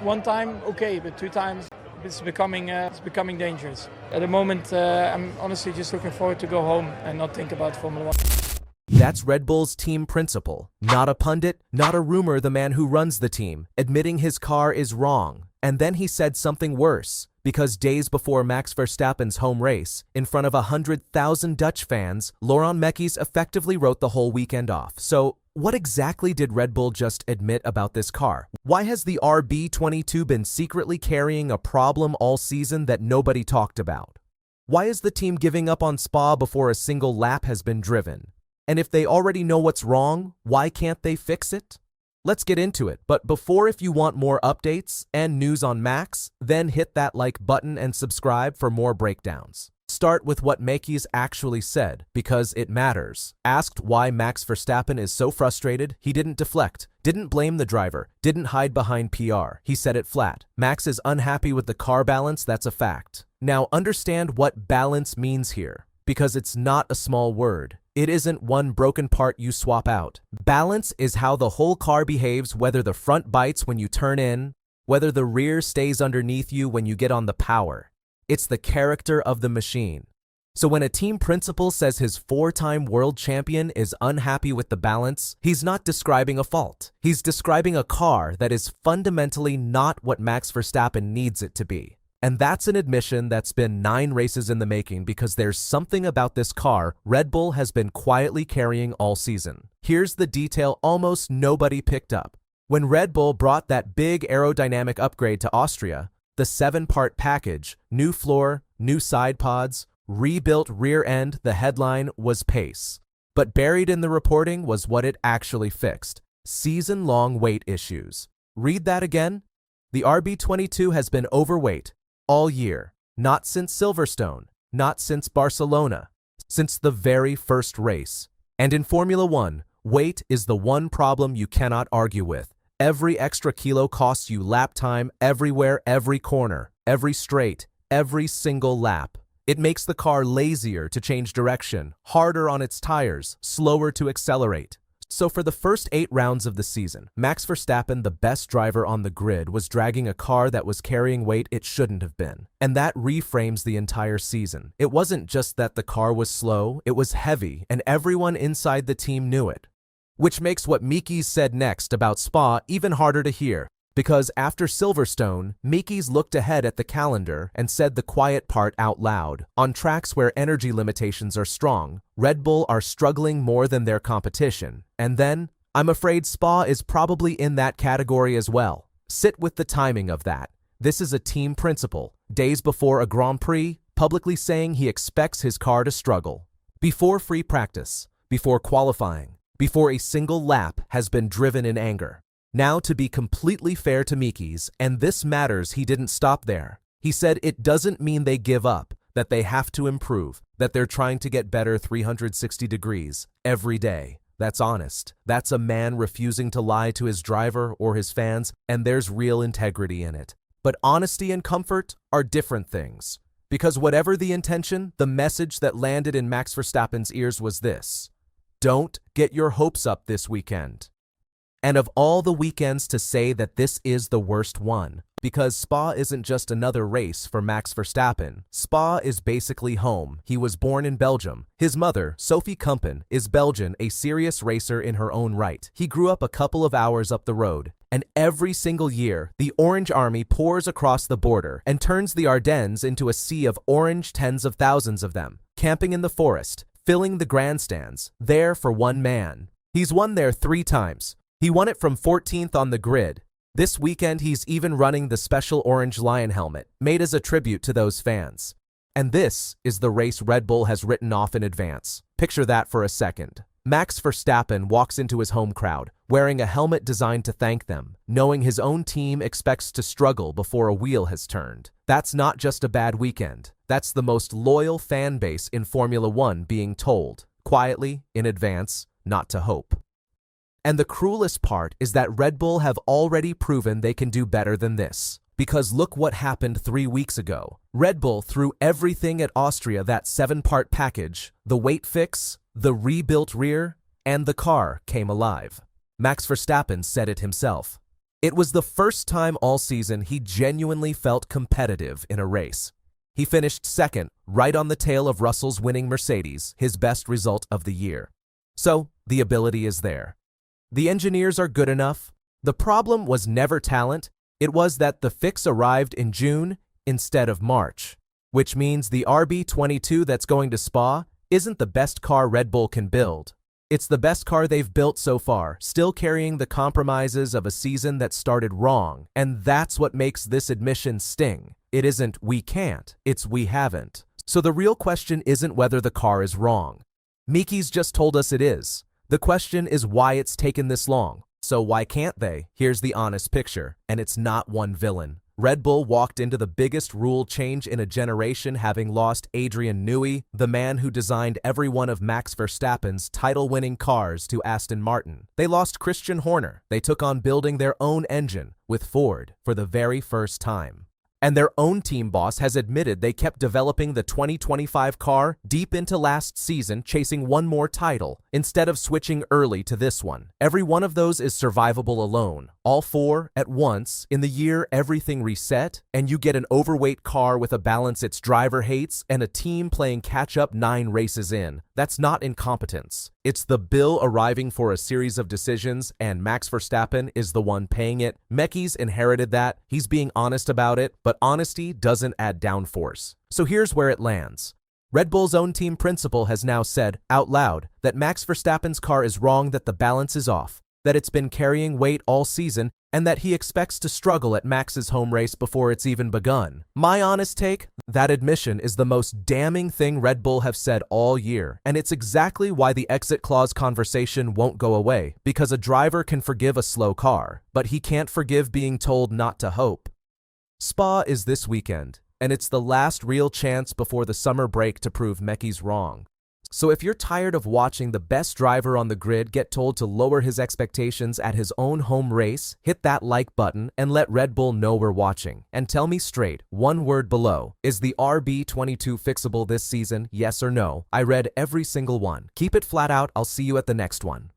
one time, okay, but 2 times, it's becoming dangerous. At the moment, I'm honestly just looking forward to go home and not think about Formula 1. That's Red Bull's team principal. Not a pundit, not a rumor, the man who runs the team, admitting his car is wrong. And then he said something worse, because days before Max Verstappen's home race, in front of 100,000 Dutch fans, Laurent Mekies effectively wrote the whole weekend off. So, what exactly did Red Bull just admit about this car? Why has the RB22 been secretly carrying a problem all season that nobody talked about? Why is the team giving up on Spa before a single lap has been driven? And if they already know what's wrong, why can't they fix it? Let's get into it, but before, if you want more updates and news on Max, then hit that like button and subscribe for more breakdowns. Start with what Mekies actually said, because it matters. Asked why Max Verstappen is so frustrated, he didn't deflect, didn't blame the driver, didn't hide behind PR. He said it flat. Max is unhappy with the car balance, that's a fact. Now understand what balance means here, because it's not a small word. It isn't one broken part you swap out. Balance is how the whole car behaves, whether the front bites when you turn in, whether the rear stays underneath you when you get on the power. It's the character of the machine. So when a team principal says his 4-time world champion is unhappy with the balance, he's not describing a fault. He's describing a car that is fundamentally not what Max Verstappen needs it to be. And that's an admission that's been 9 races in the making, because there's something about this car Red Bull has been quietly carrying all season. Here's the detail almost nobody picked up. When Red Bull brought that big aerodynamic upgrade to Austria, the 7-part package, new floor, new side pods, rebuilt rear end, the headline was pace. But buried in the reporting was what it actually fixed: season-long weight issues. Read that again? The RB22 has been overweight all year, not since Silverstone, not since Barcelona, since the very first race. And in Formula 1, weight is the one problem you cannot argue with. Every extra kilo costs you lap time everywhere, every corner, every straight, every single lap. It makes the car lazier to change direction, harder on its tires, slower to accelerate. So for the first 8 rounds of the season, Max Verstappen, the best driver on the grid, was dragging a car that was carrying weight it shouldn't have been. And that reframes the entire season. It wasn't just that the car was slow, it was heavy, and everyone inside the team knew it. Which makes what Mekies said next about Spa even harder to hear, because after Silverstone, Mekies looked ahead at the calendar and said the quiet part out loud. On tracks where energy limitations are strong, Red Bull are struggling more than their competition. And then, I'm afraid Spa is probably in that category as well. Sit with the timing of that. This is a team principal, days before a Grand Prix, publicly saying he expects his car to struggle. Before free practice, before qualifying, before a single lap has been driven in anger. Now, to be completely fair to Mekies, and this matters, he didn't stop there. He said it doesn't mean they give up, that they have to improve, that they're trying to get better 360 degrees every day. That's honest. That's a man refusing to lie to his driver or his fans, and there's real integrity in it. But honesty and comfort are different things. Because whatever the intention, the message that landed in Max Verstappen's ears was this: don't get your hopes up this weekend. And of all the weekends to say that this is the worst one, because Spa isn't just another race for Max Verstappen. Spa is basically home. He was born in Belgium. His mother, Sophie Kumpen, is Belgian, a serious racer in her own right. He grew up a couple of hours up the road. And every single year, the Orange Army pours across the border and turns the Ardennes into a sea of orange, tens of thousands of them, camping in the forest, filling the grandstands, there for one man. He's won there 3 times. He won it from 14th on the grid. This weekend, he's even running the special orange lion helmet, made as a tribute to those fans. And this is the race Red Bull has written off in advance. Picture that for a second. Max Verstappen walks into his home crowd, wearing a helmet designed to thank them, knowing his own team expects to struggle before a wheel has turned. That's not just a bad weekend. That's the most loyal fan base in Formula 1 being told, quietly, in advance, not to hope. And the cruelest part is that Red Bull have already proven they can do better than this. Because look what happened 3 weeks ago. Red Bull threw everything at Austria, that 7-part package, the weight fix, the rebuilt rear, and the car came alive. Max Verstappen said it himself. It was the first time all season he genuinely felt competitive in a race. He finished second, right on the tail of Russell's winning Mercedes, his best result of the year. So, the ability is there. The engineers are good enough. The problem was never talent, it was that the fix arrived in June instead of March, which means the RB22 that's going to Spa isn't the best car Red Bull can build. It's the best car they've built so far, still carrying the compromises of a season that started wrong, and that's what makes this admission sting. It isn't we can't, it's we haven't. So the real question isn't whether the car is wrong. Miki's just told us it is. The question is why it's taken this long. So why can't they? Here's the honest picture, and it's not one villain. Red Bull walked into the biggest rule change in a generation, having lost Adrian Newey, the man who designed every one of Max Verstappen's title-winning cars, to Aston Martin. They lost Christian Horner. They took on building their own engine with Ford for the very first time. And their own team boss has admitted they kept developing the 2025 car deep into last season, chasing one more title, instead of switching early to this one. Every one of those is survivable alone. All four at once, in the year everything reset, and you get an overweight car with a balance its driver hates and a team playing catch-up 9 races in. That's not incompetence. It's the bill arriving for a series of decisions, and Max Verstappen is the one paying it. Miki's inherited that. He's being honest about it, but honesty doesn't add downforce. So here's where it lands. Red Bull's own team principal has now said, out loud, that Max Verstappen's car is wrong, that the balance is off, that it's been carrying weight all season, and that he expects to struggle at Max's home race before it's even begun. My honest take, that admission is the most damning thing Red Bull have said all year, and it's exactly why the exit clause conversation won't go away, because a driver can forgive a slow car, but he can't forgive being told not to hope. Spa is this weekend, and it's the last real chance before the summer break to prove Miki's wrong. So if you're tired of watching the best driver on the grid get told to lower his expectations at his own home race, hit that like button and let Red Bull know we're watching. And tell me straight, one word below, is the RB22 fixable this season, yes or no? I read every single one. Keep it flat out, I'll see you at the next one.